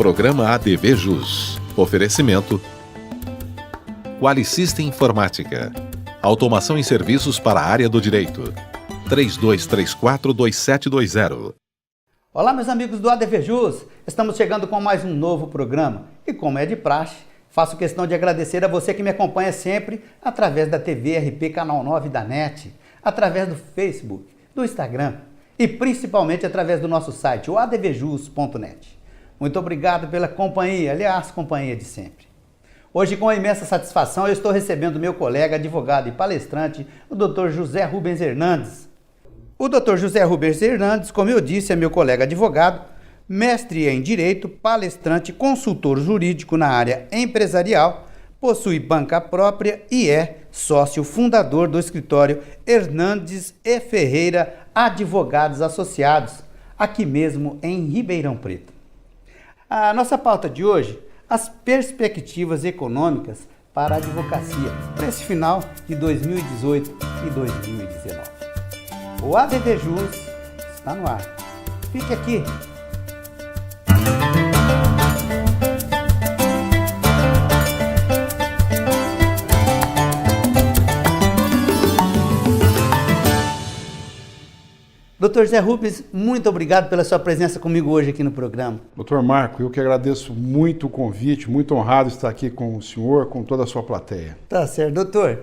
Programa ADV Jus. Oferecimento Qualisystem Informática. Automação em serviços para a área do direito. 3234-2720. Olá, meus amigos do ADV Jus. Estamos chegando com mais um novo programa. E como é de praxe, faço questão de agradecer a você que me acompanha sempre através da TV RP Canal 9 da NET, através do Facebook, do Instagram e principalmente através do nosso site, o advjus.net. Muito obrigado pela companhia, aliás, companhia de sempre. Hoje, com imensa satisfação, eu estou recebendo meu colega, advogado e palestrante, o Dr. José Rubens Hernandes. O Dr. José Rubens Hernandes, como eu disse, é meu colega advogado, mestre em Direito, palestrante, consultor jurídico na área empresarial, possui banca própria e é sócio fundador do escritório Hernandes e Ferreira Advogados Associados, aqui mesmo em Ribeirão Preto. A nossa pauta de hoje, as perspectivas econômicas para a advocacia para esse final de 2018 e 2019. O ADV Jus está no ar. Fique aqui. Dr. José Rubens, muito obrigado pela sua presença comigo hoje aqui no programa. Doutor Marco, eu que agradeço muito o convite, muito honrado estar aqui com o senhor, com toda a sua plateia. Tá certo. Doutor,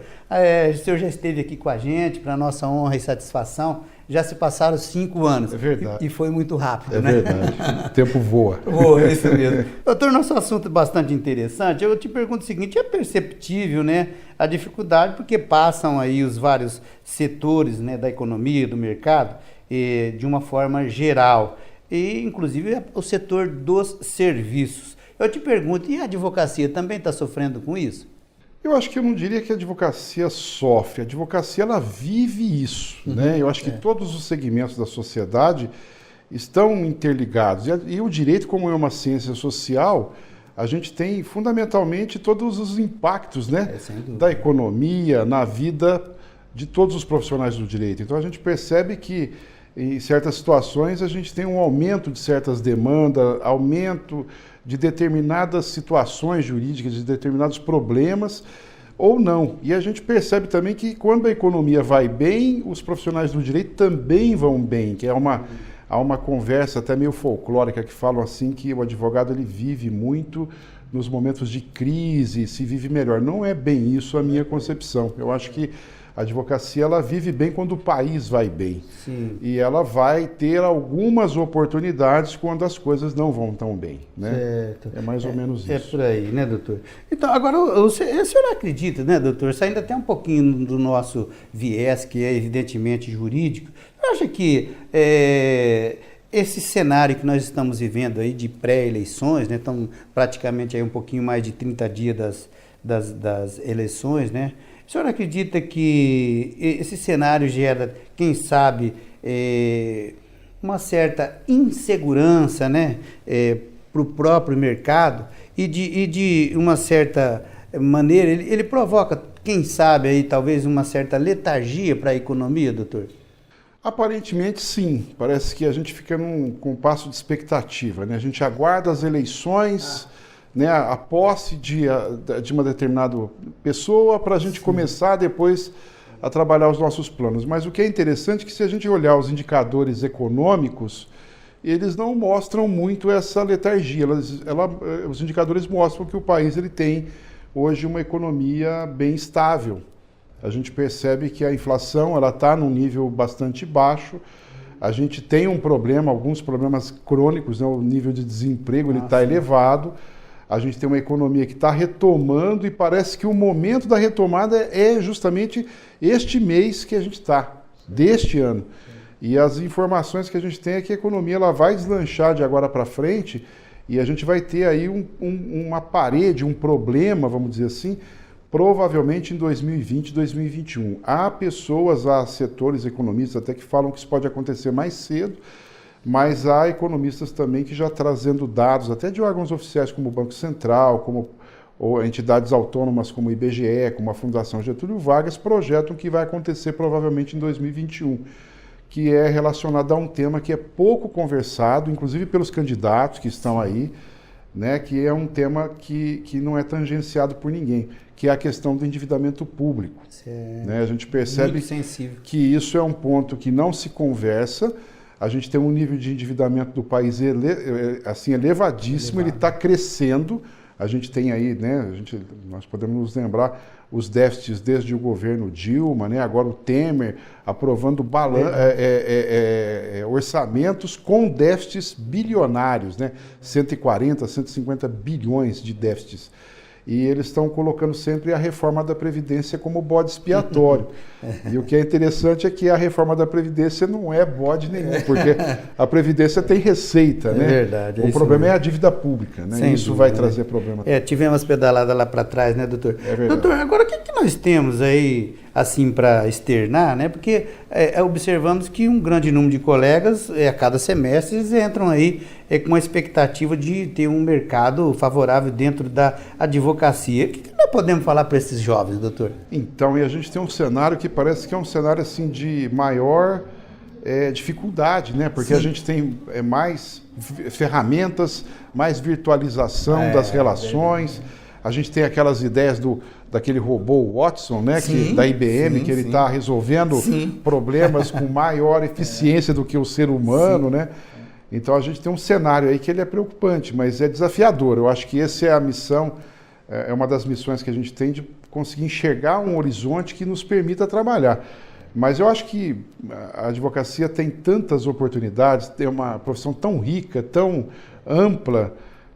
o senhor já esteve aqui com a gente, para nossa honra e satisfação, já se passaram 5 anos. É verdade. E foi muito rápido, né? É verdade. O tempo voa. Voa, é isso mesmo. Doutor, nosso assunto é bastante interessante. Eu te pergunto o seguinte, é perceptível, né, a dificuldade, porque passam aí os vários setores, né, da economia, do mercado, de uma forma geral, e inclusive o setor dos serviços. Eu te pergunto, e a advocacia também está sofrendo com isso? Eu acho que eu não diria que a advocacia sofre, a advocacia ela vive isso, né? Eu acho que todos os segmentos da sociedade estão interligados, e o direito, como é uma ciência social, a gente tem fundamentalmente todos os impactos, né, da economia, na vida de todos os profissionais do direito. Então a gente percebe que em certas situações a gente tem um aumento de certas demandas, aumento de determinadas situações jurídicas, de determinados problemas ou não. E a gente percebe também que quando a economia vai bem, os profissionais do direito também vão bem, que há uma conversa até meio folclórica que falam assim que o advogado ele vive muito nos momentos de crise, se vive melhor. Não é bem isso a minha concepção. Eu acho que a advocacia ela vive bem quando o país vai bem. Sim. E ela vai ter algumas oportunidades quando as coisas não vão tão bem, né? Certo. É mais ou menos isso. É por aí, né, doutor? Então, agora, o senhor acredita, né, doutor, saindo até um pouquinho do nosso viés, que é evidentemente jurídico, eu acho que esse cenário que nós estamos vivendo aí de pré-eleições, né, estão praticamente aí um pouquinho mais de 30 dias das eleições, né? O senhor acredita que esse cenário gera, quem sabe, uma certa insegurança, né, para o próprio mercado e de uma certa maneira, ele provoca, quem sabe, aí, talvez uma certa letargia para a economia, doutor? Aparentemente, sim. Parece que a gente fica com um compasso de expectativa, né? A gente aguarda as eleições, né, a posse de uma determinada pessoa para a gente começar depois a trabalhar os nossos planos. Mas o que é interessante é que se a gente olhar os indicadores econômicos, eles não mostram muito essa letargia. Os indicadores mostram que o país ele tem hoje uma economia bem estável. A gente percebe que a inflação está num nível bastante baixo. A gente tem um problema, alguns problemas crônicos, né, o nível de desemprego está elevado. A gente tem uma economia que está retomando e parece que o momento da retomada é justamente este mês que a gente está, deste ano. E as informações que a gente tem é que a economia ela vai deslanchar de agora para frente e a gente vai ter aí uma parede, um problema, vamos dizer assim, provavelmente em 2020, 2021. Há setores economistas até que falam que isso pode acontecer mais cedo, mas há economistas também que já trazendo dados, até de órgãos oficiais como o Banco Central, ou entidades autônomas como o IBGE, como a Fundação Getúlio Vargas, projetam que vai acontecer provavelmente em 2021, que é relacionado a um tema que é pouco conversado, inclusive pelos candidatos que estão aí, né, que é um tema que não é tangenciado por ninguém, que é a questão do endividamento público. Né? A gente percebe que isso é um ponto que não se conversa. A gente tem um nível de endividamento do país assim, elevadíssimo, ele está crescendo. A gente tem aí, né, nós podemos nos lembrar os déficits desde o governo Dilma, né, agora o Temer aprovando orçamentos com déficits bilionários, né, 140, 150 bilhões de déficits. E eles estão colocando sempre a reforma da Previdência como bode expiatório. E o que é interessante é que a reforma da Previdência não é bode nenhum, porque a Previdência tem receita, né? Verdade. O problema é a dívida pública, né? Sem Isso dúvida, vai trazer problema. Tivemos pedalada lá para trás, né, doutor? É verdade. Doutor, agora o que nós temos aí, assim, para externar, né? Porque observamos que um grande número de colegas, a cada semestre, eles entram aí com a expectativa de ter um mercado favorável dentro da advocacia. O que nós podemos falar para esses jovens, doutor? Então, e a gente tem um cenário que parece que é um cenário assim de maior dificuldade, né? Porque a gente tem mais ferramentas, mais virtualização das relações. A gente tem aquelas ideias daquele robô Watson, né? Da IBM, que ele está resolvendo problemas com maior eficiência do que o ser humano, né? Então a gente tem um cenário aí que ele é preocupante, mas é desafiador. Eu acho que essa é a missão, é uma das missões que a gente tem de conseguir enxergar um horizonte que nos permita trabalhar. Mas eu acho que a advocacia tem tantas oportunidades, tem uma profissão tão rica, tão ampla,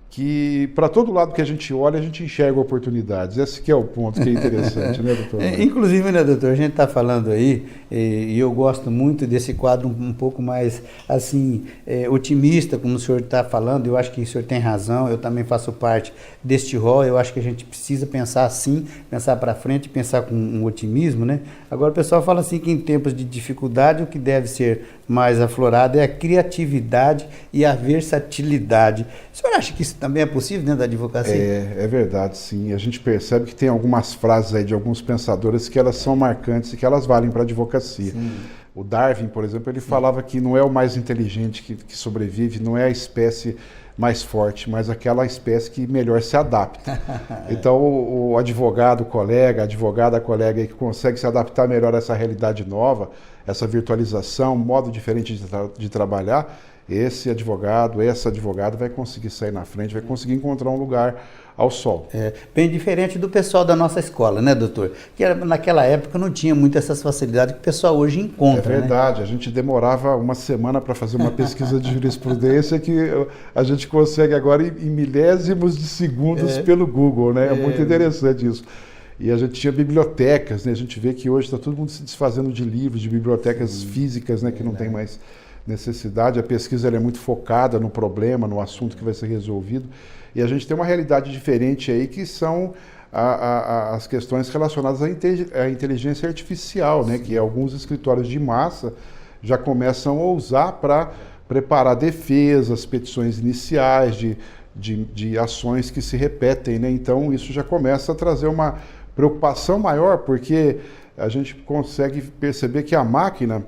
que para todo lado que a gente olha, a gente enxerga oportunidades. Esse que é o ponto que é interessante, né, doutor? Inclusive, né, doutor, a gente está falando aí, e eu gosto muito desse quadro um pouco mais, assim, otimista, como o senhor está falando. Eu acho que o senhor tem razão, eu também faço parte deste rol. Eu acho que a gente precisa pensar assim, pensar para frente, pensar com um otimismo, né? Agora o pessoal fala assim que em tempos de dificuldade o que deve ser mais aflorado é a criatividade e a versatilidade. O senhor acha que isso também é possível dentro da advocacia? É verdade, sim. A gente percebe que tem algumas frases aí de alguns pensadores que elas são marcantes e que elas valem para a advocacia. Sim. O Darwin, por exemplo, ele falava que não é o mais inteligente que sobrevive, não é a espécie mais forte, mas aquela espécie que melhor se adapta. Então, o advogado, a advogada colega que consegue se adaptar melhor a essa realidade nova, essa virtualização, modo diferente de trabalhar, esse advogado, essa advogada vai conseguir sair na frente, vai conseguir encontrar um lugar ao sol. Bem diferente do pessoal da nossa escola, né, doutor? Que naquela época não tinha muito essas facilidades que o pessoal hoje encontra. É verdade, né? A gente demorava uma semana para fazer uma pesquisa de jurisprudência que a gente consegue agora em milésimos de segundos pelo Google, né? É muito interessante isso. E a gente tinha bibliotecas, né? A gente vê que hoje está todo mundo se desfazendo de livros, de bibliotecas físicas, né? Que não tem mais necessidade. A pesquisa ela é muito focada no problema, no assunto que vai ser resolvido. E a gente tem uma realidade diferente aí, que são as questões relacionadas à inteligência artificial, né? Que alguns escritórios de massa já começam a usar para preparar defesas, petições iniciais de ações que se repetem, né? Então isso já começa a trazer uma preocupação maior, porque a gente consegue perceber que a máquina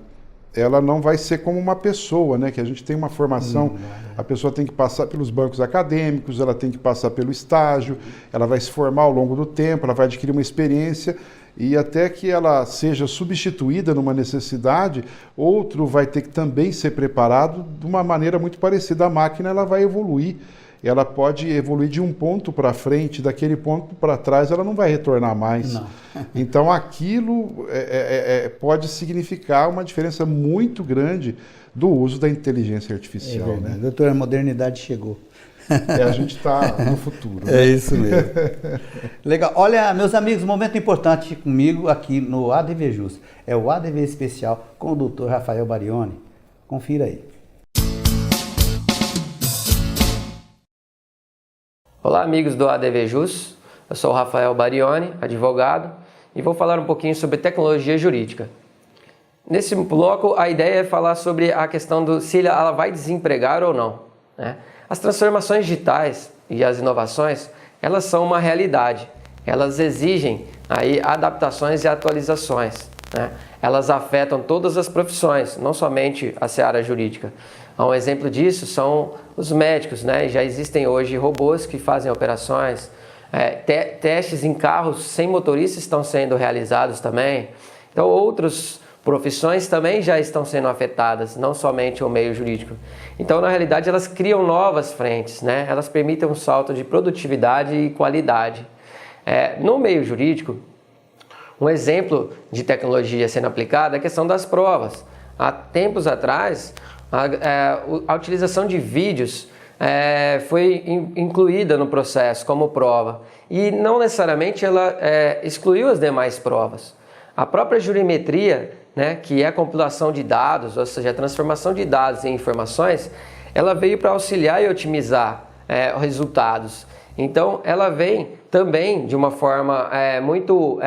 ela não vai ser como uma pessoa, né? Que a gente tem uma formação, a pessoa tem que passar pelos bancos acadêmicos, ela tem que passar pelo estágio, ela vai se formar ao longo do tempo, ela vai adquirir uma experiência e até que ela seja substituída numa necessidade, outro vai ter que também ser preparado de uma maneira muito parecida. A máquina ela vai evoluir, ela pode evoluir de um ponto para frente, daquele ponto para trás ela não vai retornar mais. Não. Então aquilo pode significar uma diferença muito grande do uso da inteligência artificial. Né? Doutor, a modernidade chegou. A gente está no futuro. Né? É isso mesmo. Legal. Olha, meus amigos, um momento importante comigo aqui no ADV Jus. É o ADV Especial com o doutor Rafael Barioni. Confira aí. Olá, amigos do ADV Jus. Eu sou o Rafael Barioni, advogado, e vou falar um pouquinho sobre tecnologia jurídica. Nesse bloco, a ideia é falar sobre a questão se ela vai desempregar ou não, né? As transformações digitais e as inovações, elas são uma realidade. Elas exigem aí adaptações e atualizações, né? Elas afetam todas as profissões, não somente a seara jurídica. Um exemplo disso são os médicos, né? Já existem hoje robôs que fazem operações, testes em carros sem motorista estão sendo realizados também. Então, outras profissões também já estão sendo afetadas, não somente o meio jurídico. Então, na realidade, elas criam novas frentes, né? Elas permitem um salto de produtividade e qualidade. No meio jurídico, um exemplo de tecnologia sendo aplicada é a questão das provas. Há tempos atrás, a utilização de vídeos foi incluída no processo como prova e não necessariamente ela excluiu as demais provas. A própria jurimetria, né, que é a compilação de dados, ou seja, a transformação de dados em informações, ela veio para auxiliar e otimizar resultados. Então, ela vem também, de uma forma muito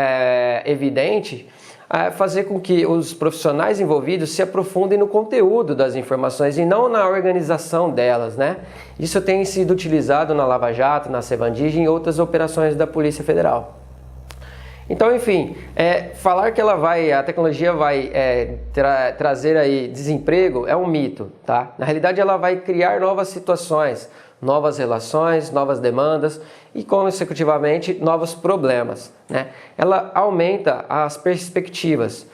evidente, fazer com que os profissionais envolvidos se aprofundem no conteúdo das informações e não na organização delas, né? Isso tem sido utilizado na Lava Jato, na Sevandig e em outras operações da Polícia Federal. Então, enfim, falar que a tecnologia vai trazer aí desemprego é um mito, tá? Na realidade, ela vai criar novas situações, novas relações, novas demandas e, consecutivamente, novos problemas, né? Ela aumenta as perspectivas,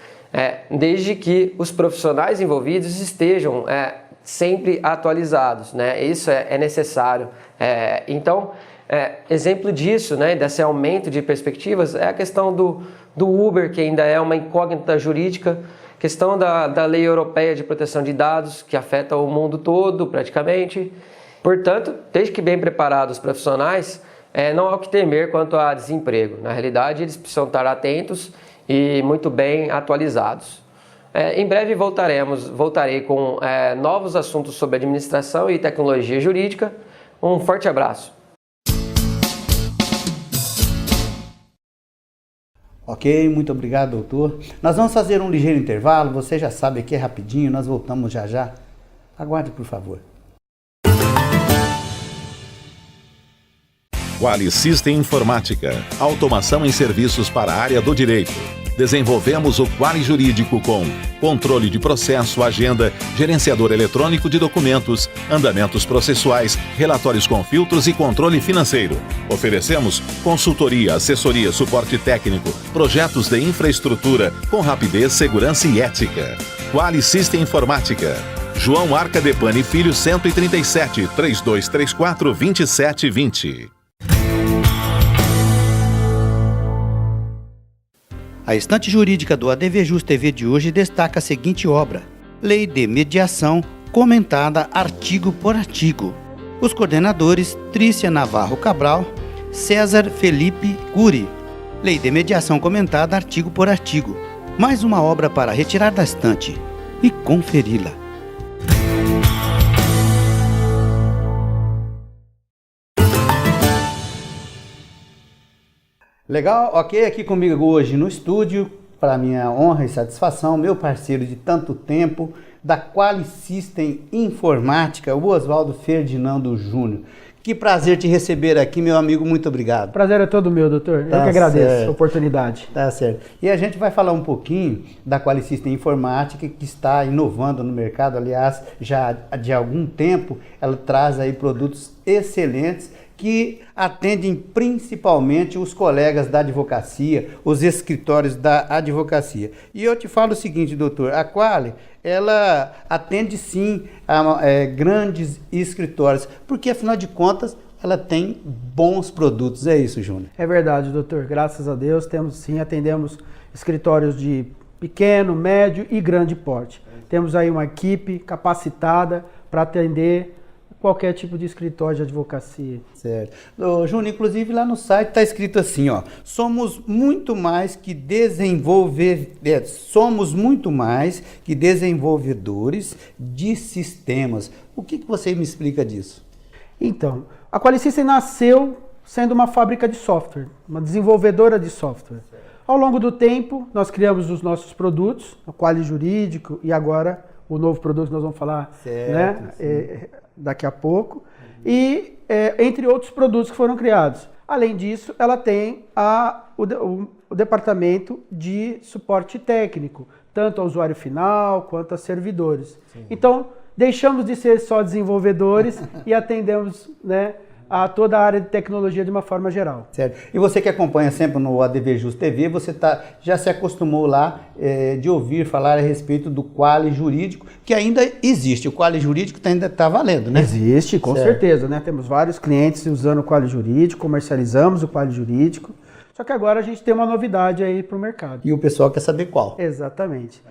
desde que os profissionais envolvidos estejam sempre atualizados, né? Isso é necessário. Então, exemplo disso, né, desse aumento de perspectivas, é a questão do Uber, que ainda é uma incógnita jurídica, questão da Lei Europeia de Proteção de Dados, que afeta o mundo todo, praticamente. Portanto, desde que bem preparados os profissionais, não há o que temer quanto a desemprego. Na realidade, eles precisam estar atentos e muito bem atualizados. Em breve voltarei com novos assuntos sobre administração e tecnologia jurídica. Um forte abraço. Ok, muito obrigado, doutor. Nós vamos fazer um ligeiro intervalo, você já sabe que é rapidinho, nós voltamos já já. Aguarde, por favor. Qualisystem Informática, automação em serviços para a área do direito. Desenvolvemos o Quali Jurídico com controle de processo, agenda, gerenciador eletrônico de documentos, andamentos processuais, relatórios com filtros e controle financeiro. Oferecemos consultoria, assessoria, suporte técnico, projetos de infraestrutura com rapidez, segurança e ética. Qualisystem Informática. João Arcadepani Filho 137, 3234 2720. A estante jurídica do ADVJus TV de hoje destaca a seguinte obra: Lei de Mediação, comentada artigo por artigo. Os coordenadores Trícia Navarro Cabral, César Felipe Curi. Lei de Mediação comentada artigo por artigo. Mais uma obra para retirar da estante e conferi-la. Legal, ok, aqui comigo hoje no estúdio, para minha honra e satisfação, meu parceiro de tanto tempo, da Qualisystem Informática, o Oswaldo Ferdinando Júnior. Que prazer te receber aqui, meu amigo, muito obrigado. Prazer é todo meu, doutor. Eu que agradeço a oportunidade. Tá certo. E a gente vai falar um pouquinho da Qualisystem Informática, que está inovando no mercado, aliás, já de algum tempo, ela traz aí produtos excelentes, que atendem principalmente os colegas da advocacia, os escritórios da advocacia. E eu te falo o seguinte, doutor, a Quali, ela atende sim a grandes escritórios, porque afinal de contas ela tem bons produtos, é isso, Júnior? É verdade, doutor, graças a Deus temos sim, atendemos escritórios de pequeno, médio e grande porte. Temos aí uma equipe capacitada para atender qualquer tipo de escritório de advocacia. Certo. Júnior, inclusive lá no site está escrito assim, ó, somos muito mais que desenvolvedores de sistemas. O que você me explica disso? Então, a Qualisystem nasceu sendo uma fábrica de software, uma desenvolvedora de software. Ao longo do tempo, nós criamos os nossos produtos, o Quali Jurídico e agora o novo produto que nós vamos falar, certo, né, daqui a pouco, e entre outros produtos que foram criados. Além disso, ela tem o departamento de suporte técnico, tanto ao usuário final quanto a servidores. Sim. Então, deixamos de ser só desenvolvedores e atendemos, né, a toda a área de tecnologia de uma forma geral. Certo. E você que acompanha sempre no ADVJus TV, você já se acostumou lá de ouvir falar a respeito do Quali Jurídico, que ainda existe. O Quali Jurídico ainda está valendo, né? Existe, com Certo. certeza, né? Temos vários clientes usando o Quali Jurídico, comercializamos o Quali Jurídico, só que agora a gente tem uma novidade aí para o mercado. E o pessoal quer saber qual. Exatamente.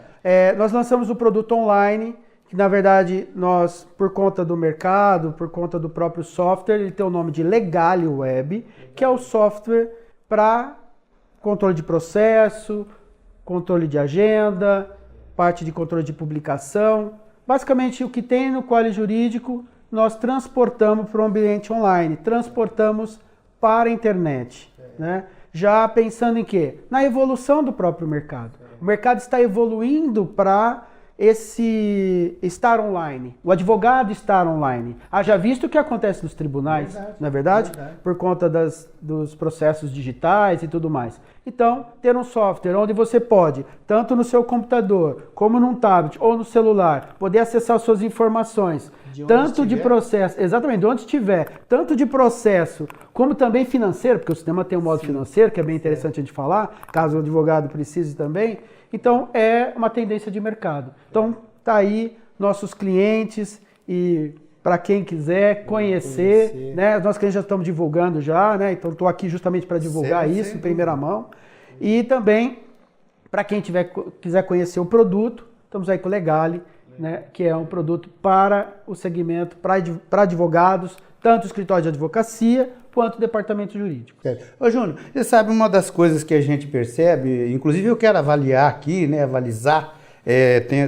Nós lançamos o produto online, que na verdade nós, por conta do mercado, por conta do próprio software, ele tem o nome de Legale Web, que é o software para controle de processo, controle de agenda, parte de controle de publicação. Basicamente o que tem no Quali Jurídico, nós transportamos para o ambiente online, transportamos para a internet, né? Já pensando em quê? Na evolução do próprio mercado. O mercado está evoluindo para esse estar online, o advogado estar online. Haja visto o que acontece nos tribunais, não é verdade? Por conta dos processos digitais e tudo mais. Então, ter um software onde você pode, tanto no seu computador, como num tablet ou no celular, poder acessar suas informações, tanto de processo, exatamente, de onde estiver, tanto de processo, como também financeiro, porque o sistema tem um modo financeiro, que é bem interessante a gente falar, caso o advogado precise também. Então, é uma tendência de mercado. Então, tá aí nossos clientes e para quem quiser conhecer, né? Nós clientes já estamos divulgando já, né? Então, estou aqui justamente para divulgar isso em primeira mão. E também, para quem quiser conhecer o produto, estamos aí com o Legale, né? Que é um produto para o segmento, para advogados, tanto o escritório de advocacia, quanto o departamento jurídico. Ô Júnior, você sabe uma das coisas que a gente percebe, inclusive eu quero avaliar aqui, né, avalizar,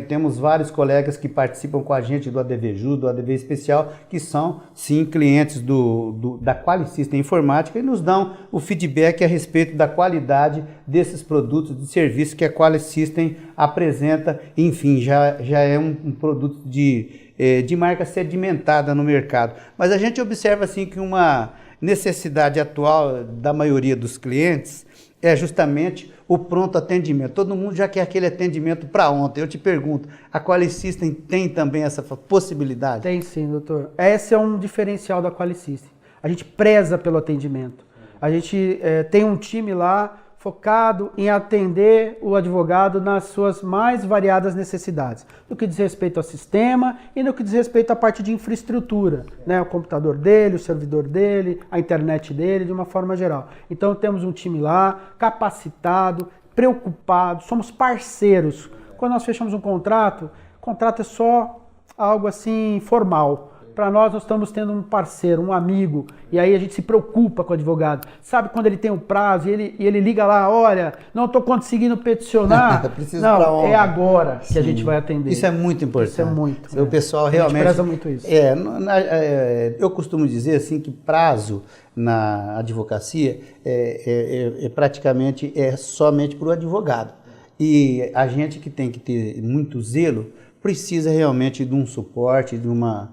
temos vários colegas que participam com a gente do ADVJus, do ADV Especial, que são, sim, clientes da Qualisystem Informática e nos dão o feedback a respeito da qualidade desses produtos de serviço que a Qualisystem apresenta. Enfim, já é um produto de marca sedimentada no mercado. Mas a gente observa, assim, que uma necessidade atual da maioria dos clientes é justamente o pronto atendimento. Todo mundo já quer aquele atendimento para ontem. Eu te pergunto, a Qualisystem tem também essa possibilidade? Tem sim, doutor. Esse é um diferencial da Qualisystem. A gente preza pelo atendimento. A gente tem um time lá focado em atender o advogado nas suas mais variadas necessidades, no que diz respeito ao sistema e no que diz respeito à parte de infraestrutura, né? O computador dele, o servidor dele, a internet dele, de uma forma geral. Então temos um time lá, capacitado, preocupado, somos parceiros. Quando nós fechamos um contrato é só algo assim formal. Para nós estamos tendo um parceiro, um amigo, e aí a gente se preocupa com o advogado. Sabe quando ele tem um prazo e ele liga lá, olha, não estou conseguindo peticionar, não, é agora que a gente vai atender. Isso é muito importante. Isso é muito. O pessoal realmente... A gente preza muito isso. Eu costumo dizer assim que prazo na advocacia praticamente somente para o advogado. E a gente que tem que ter muito zelo precisa realmente de um suporte, de uma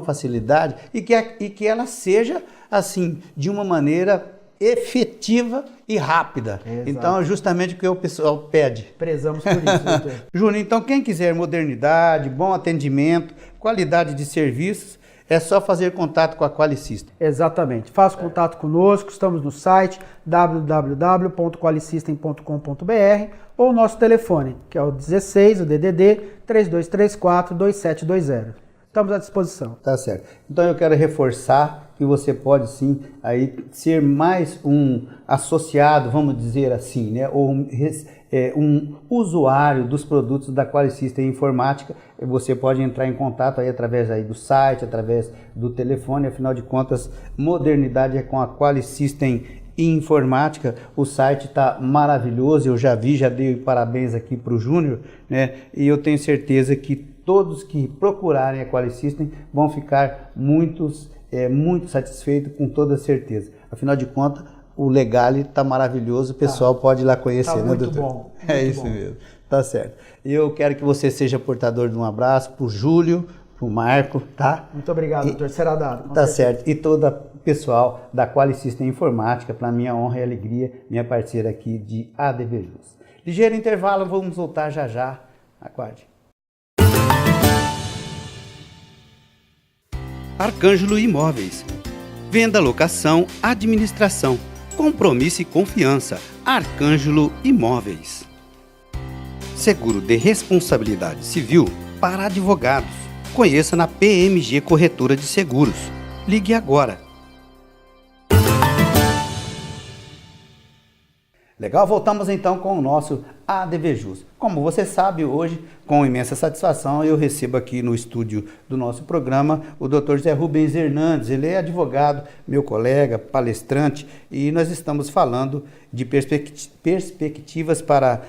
facilidade e que ela seja assim de uma maneira efetiva e rápida. Exato. Então, justamente o que o pessoal pede. Prezamos por isso, doutor. Júnior, então quem quiser modernidade, bom atendimento, qualidade de serviços, é só fazer contato com a Qualisystem. Exatamente. Faça contato conosco, estamos no site www.qualisystem.com.br ou o nosso telefone, que é o 16, o DDD 3234 2720. Estamos à disposição. Tá certo. Então eu quero reforçar que você pode sim aí ser mais um associado, vamos dizer assim, né? Ou um usuário dos produtos da Qualisystem Informática. Você pode entrar em contato aí através aí do site, através do telefone. Afinal de contas, modernidade é com a Qualisystem Informática. O site está maravilhoso. Eu já dei parabéns aqui para o Júnior, né? E eu tenho certeza que todos que procurarem a Qualisystem vão ficar muito satisfeitos, com toda certeza. Afinal de contas, o Legale está maravilhoso, o pessoal pode ir lá conhecer, né, muito doutor? Bom, É isso bom. mesmo, tá certo. Eu quero que você seja portador de um abraço para o Júlio, para o Marco, tá? Muito obrigado, doutor. Será dado. Tá certo. E todo o pessoal da Qualisystem Informática, para minha honra e alegria, minha parceira aqui de ADVJus. Ligeiro intervalo, vamos voltar já já. Aguarde. Arcângelo Imóveis. Venda, locação, administração. Compromisso e confiança. Arcângelo Imóveis. Seguro de responsabilidade civil para advogados. Conheça na PMG Corretora de Seguros. Ligue agora. Legal, voltamos então com o nosso ADV Jus. Como você sabe, hoje, com imensa satisfação, eu recebo aqui no estúdio do nosso programa o Dr. Zé Rubens Hernandes. Ele é advogado, meu colega, palestrante, e nós estamos falando de perspectivas para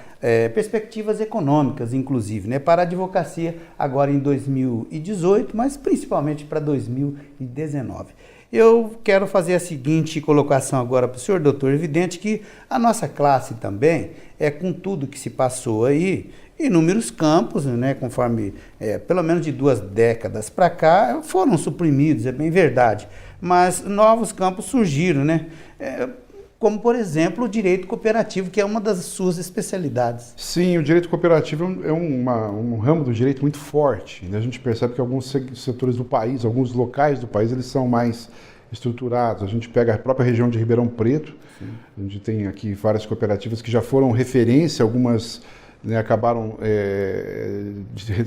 perspectivas econômicas, inclusive, né, para a advocacia agora em 2018, mas principalmente para 2019. Eu quero fazer a seguinte colocação agora para o senhor, doutor. Evidente que a nossa classe também, com tudo que se passou aí, inúmeros campos, né, conforme, pelo menos de 2 décadas para cá, foram suprimidos, é bem verdade. Mas novos campos surgiram, né? Como, por exemplo, o direito cooperativo, que é uma das suas especialidades. Sim, o direito cooperativo é um ramo do direito muito forte, né? A gente percebe que alguns setores do país, alguns locais do país, eles são mais estruturados. A gente pega a própria região de Ribeirão Preto, sim. A gente tem aqui várias cooperativas que já foram referência, algumas, né, acabaram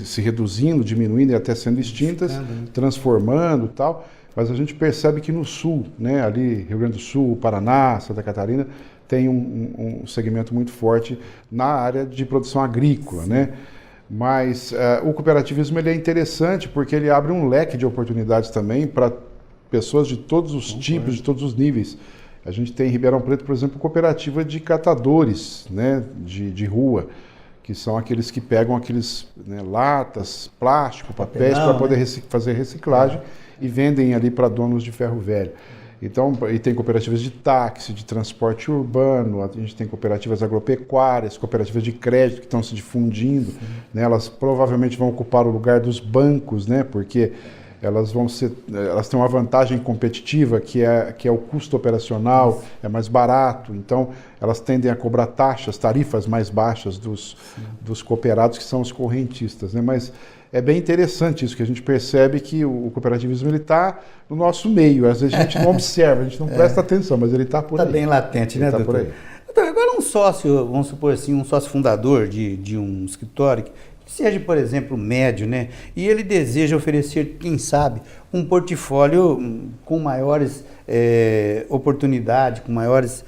se reduzindo, diminuindo e até sendo extintas, transformando e tal. Mas a gente percebe que no sul, né, ali Rio Grande do Sul, Paraná, Santa Catarina, tem um segmento muito forte na área de produção agrícola, né? Mas o cooperativismo ele é interessante porque ele abre um leque de oportunidades também para pessoas de todos os tipos, de todos os níveis. A gente tem em Ribeirão Preto, por exemplo, cooperativa de catadores, né, de rua, que são aqueles que pegam aqueles, né, latas, plástico, papéis para poder fazer reciclagem. E vendem ali para donos de ferro velho. Então, e tem cooperativas de táxi, de transporte urbano, a gente tem cooperativas agropecuárias, cooperativas de crédito que estão se difundindo, né? Elas provavelmente vão ocupar o lugar dos bancos, né? Porque elas têm uma vantagem competitiva que é o custo operacional, é mais barato, então elas tendem a cobrar tarifas mais baixas dos cooperados, que são os correntistas, né? Mas é bem interessante isso, que a gente percebe que o cooperativismo está no nosso meio. Às vezes a gente não observa, a gente não presta atenção, mas ele está por aí. Está bem latente, né, doutor? Está por aí. Então, agora um sócio, vamos supor assim, um sócio fundador de um escritório, que seja, por exemplo, médio, né? E ele deseja oferecer, quem sabe, um portfólio com maiores oportunidades, com maiores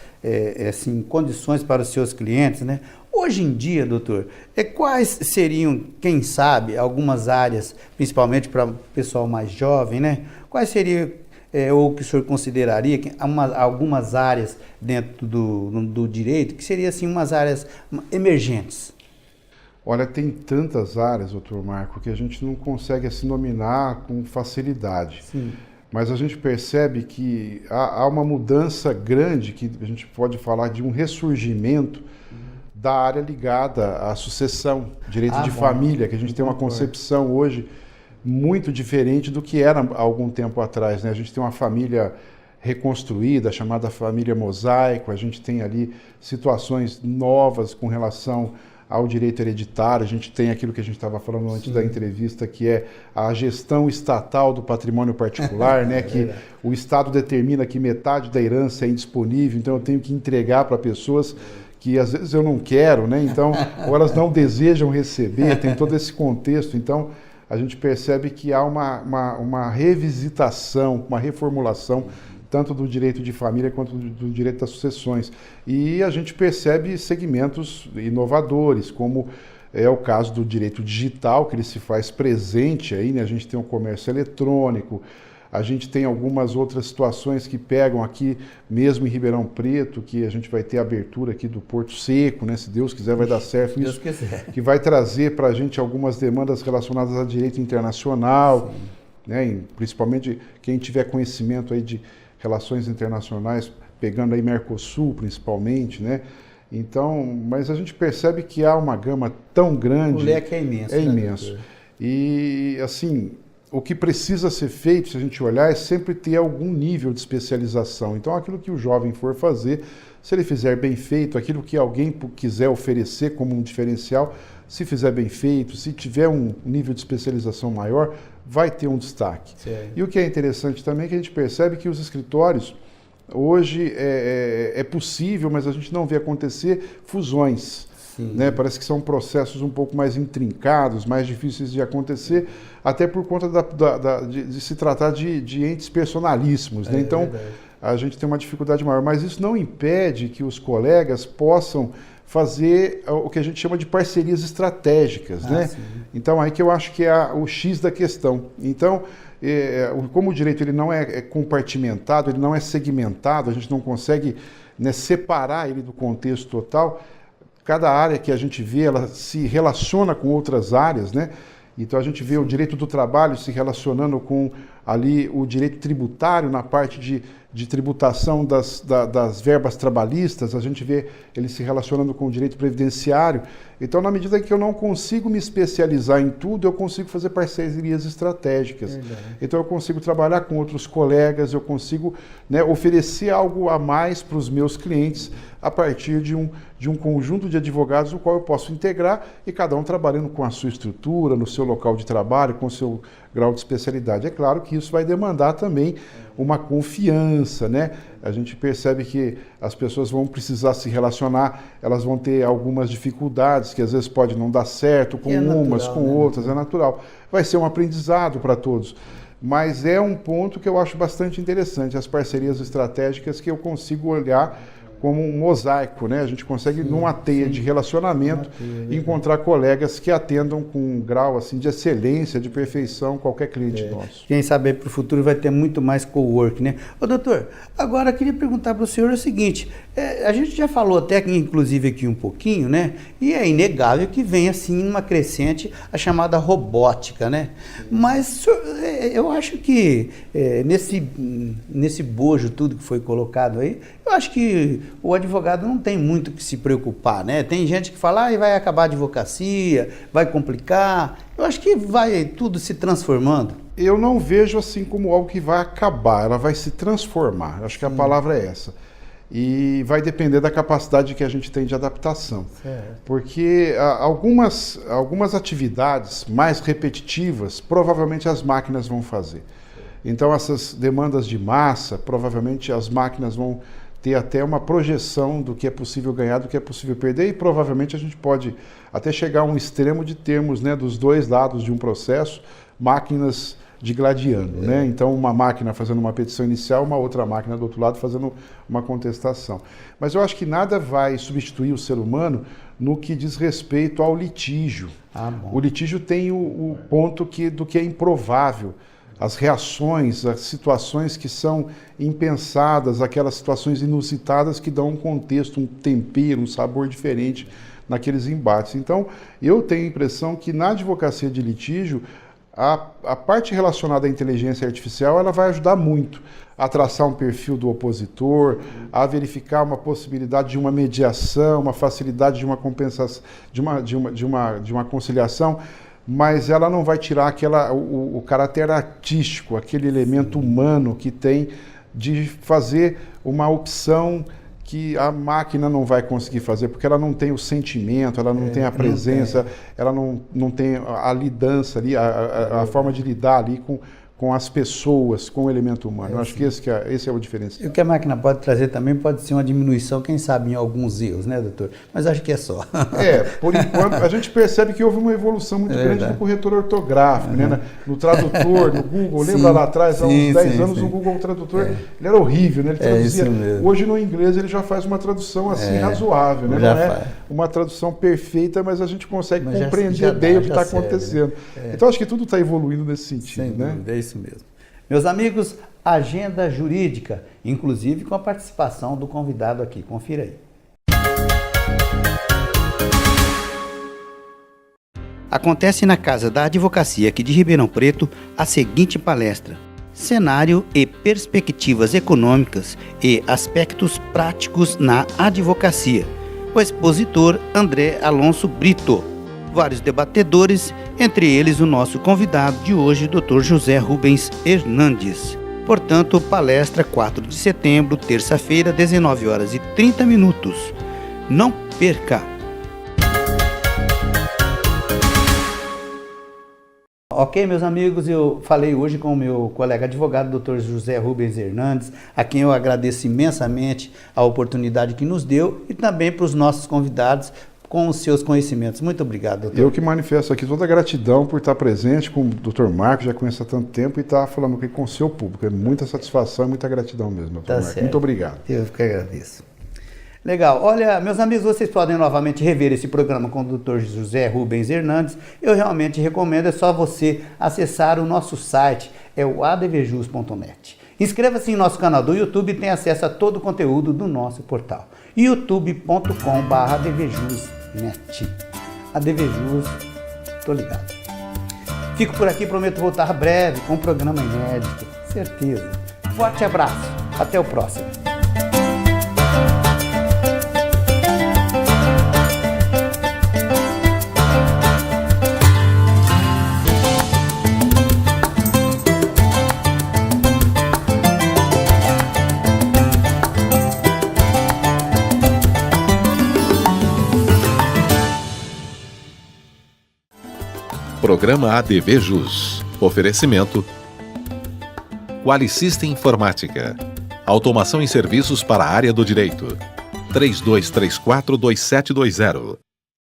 assim, condições para os seus clientes, né? Hoje em dia, doutor, quais seriam, quem sabe, algumas áreas, principalmente para o pessoal mais jovem, né? Quais seriam, ou que o senhor consideraria, algumas áreas dentro do direito, que seriam assim, umas áreas emergentes? Olha, tem tantas áreas, doutor Marco, que a gente não consegue assim nominar com facilidade. Sim. Mas a gente percebe que há uma mudança grande, que a gente pode falar de um ressurgimento da área ligada à sucessão, direito de família, que a gente tem uma concepção hoje muito diferente do que era há algum tempo atrás, né? A gente tem uma família reconstruída, chamada família mosaico, a gente tem ali situações novas com relação ao direito hereditário, a gente tem aquilo que a gente estava falando antes da entrevista, que é a gestão estatal do patrimônio particular, né? Que o Estado determina que metade da herança é indisponível, então eu tenho que entregar para pessoas que às vezes eu não quero, né? Então, ou elas não desejam receber, tem todo esse contexto. Então, a gente percebe que há uma revisitação, uma reformulação, tanto do direito de família quanto do direito das sucessões. E a gente percebe segmentos inovadores, como é o caso do direito digital, que ele se faz presente aí, né? A gente tem o comércio eletrônico, a gente tem algumas outras situações que pegam aqui, mesmo em Ribeirão Preto, que a gente vai ter a abertura aqui do Porto Seco, né? Se Deus quiser vai dar certo isso, que vai trazer para a gente algumas demandas relacionadas a direito internacional, né? Principalmente quem tiver conhecimento aí de relações internacionais, pegando aí Mercosul principalmente, né? Então, mas a gente percebe que há uma gama tão grande. O leque é imenso. É imenso. E, assim, o que precisa ser feito, se a gente olhar, é sempre ter algum nível de especialização. Então, aquilo que o jovem for fazer, se ele fizer bem feito, aquilo que alguém quiser oferecer como um diferencial, se fizer bem feito, se tiver um nível de especialização maior, vai ter um destaque. Certo. E o que é interessante também é que a gente percebe que os escritórios, hoje é possível, mas a gente não vê acontecer fusões. Né? Parece que são processos um pouco mais intrincados, mais difíceis de acontecer, até por conta de se tratar de entes personalíssimos. Né? Então, a gente tem uma dificuldade maior. Mas isso não impede que os colegas possam fazer o que a gente chama de parcerias estratégicas. Né? Então, aí que eu acho que é o X da questão. Então, como o direito ele não é compartimentado, ele não é segmentado, a gente não consegue, né, separar ele do contexto total. Cada área que a gente vê, ela se relaciona com outras áreas, né? Então a gente vê o direito do trabalho se relacionando com ali o direito tributário na parte de tributação das verbas trabalhistas, a gente vê ele se relacionando com o direito previdenciário. Então, na medida que eu não consigo me especializar em tudo, eu consigo fazer parcerias estratégicas. Então, eu consigo trabalhar com outros colegas, eu consigo, né, oferecer algo a mais para os meus clientes a partir de um conjunto de advogados no qual eu posso integrar e cada um trabalhando com a sua estrutura, no seu local de trabalho, com o seu grau de especialidade. É claro que isso vai demandar também uma confiança, né? A gente percebe que as pessoas vão precisar se relacionar, elas vão ter algumas dificuldades, que às vezes pode não dar certo com umas, com outras, é natural. Vai ser um aprendizado para todos. Mas é um ponto que eu acho bastante interessante, as parcerias estratégicas que eu consigo olhar como um mosaico, né? A gente consegue, numa teia de relacionamento, encontrar colegas que atendam com um grau assim, de excelência, de perfeição, qualquer cliente nosso. Quem sabe para o futuro vai ter muito mais co-work, né? Ô, doutor, agora eu queria perguntar para o senhor o seguinte, a gente já falou até, inclusive, aqui um pouquinho, né? E é inegável que vem, assim, numa crescente a chamada robótica, né? Mas eu acho que nesse bojo tudo que foi colocado aí, eu acho que o advogado não tem muito que se preocupar, né? Tem gente que fala, vai acabar a advocacia, vai complicar. Eu acho que vai tudo se transformando. Eu não vejo assim como algo que vai acabar, ela vai se transformar. Acho que a palavra é essa. E vai depender da capacidade que a gente tem de adaptação. Certo. Porque algumas atividades mais repetitivas, provavelmente as máquinas vão fazer. Então, essas demandas de massa, provavelmente as máquinas vão ter até uma projeção do que é possível ganhar, do que é possível perder, e provavelmente a gente pode até chegar a um extremo de termos, né, dos dois lados de um processo, máquinas digladiando, né? Então, uma máquina fazendo uma petição inicial, uma outra máquina do outro lado fazendo uma contestação. Mas eu acho que nada vai substituir o ser humano no que diz respeito ao litígio. O litígio tem o ponto do que é improvável. As reações, as situações que são impensadas, aquelas situações inusitadas que dão um contexto, um tempero, um sabor diferente naqueles embates. Então, eu tenho a impressão que na advocacia de litígio, a parte relacionada à inteligência artificial, ela vai ajudar muito a traçar um perfil do opositor, a verificar uma possibilidade de uma mediação, uma facilidade de uma compensação, de uma conciliação, mas ela não vai tirar o caráter artístico, aquele elemento humano que tem de fazer uma opção que a máquina não vai conseguir fazer, porque ela não tem o sentimento, ela não tem a presença, ela não tem a lidança ali, a forma de lidar ali com as pessoas, com o elemento humano. Eu acho que esse é o diferencial. E o que a máquina pode trazer também pode ser uma diminuição, quem sabe, em alguns erros, né, doutor? Mas acho que é só. Por enquanto, a gente percebe que houve uma evolução muito grande no corretor ortográfico, né? No tradutor, no Google. Lembra lá atrás, há uns 10 anos, o Google Tradutor, ele era horrível, né? Ele traduzia. Hoje, no inglês, ele já faz uma tradução assim razoável, né? Não é uma tradução perfeita, mas a gente consegue compreender bem o que está acontecendo. Então, acho que tudo está evoluindo nesse sentido, né? É isso mesmo. Meus amigos, agenda jurídica, inclusive com a participação do convidado aqui. Confira aí. Acontece na Casa da Advocacia aqui de Ribeirão Preto a seguinte palestra: Cenário e perspectivas econômicas e aspectos práticos na advocacia. O expositor André Alonso Brito. vários debatedores, entre eles o nosso convidado de hoje, Dr. José Rubens Hernandes. Portanto, palestra 4 de setembro, terça-feira, 19h30. Não perca! Ok, meus amigos, eu falei hoje com o meu colega advogado, Dr. José Rubens Hernandes, a quem eu agradeço imensamente a oportunidade que nos deu e também para os nossos convidados com os seus conhecimentos. Muito obrigado, doutor. Eu que manifesto aqui toda a gratidão por estar presente com o Dr. Marcos, já conheço há tanto tempo, e estar falando aqui com o seu público. É muita satisfação e muita gratidão mesmo, Dr. Marcos. Muito obrigado. Eu que agradeço. Legal. Olha, meus amigos, vocês podem novamente rever esse programa com o Dr. José Rubens Hernandes. Eu realmente recomendo, é só você acessar o nosso site, é o advjus.net. Inscreva-se em nosso canal do YouTube e tenha acesso a todo o conteúdo do nosso portal. youtube.com/advjus.net. ADVJus, tô ligado. Fico por aqui, prometo voltar breve com um programa inédito, certeza. Forte abraço, até o próximo. Programa ADVJus. Oferecimento Qualisystem Informática. Automação em serviços para a área do direito. 3234-2720.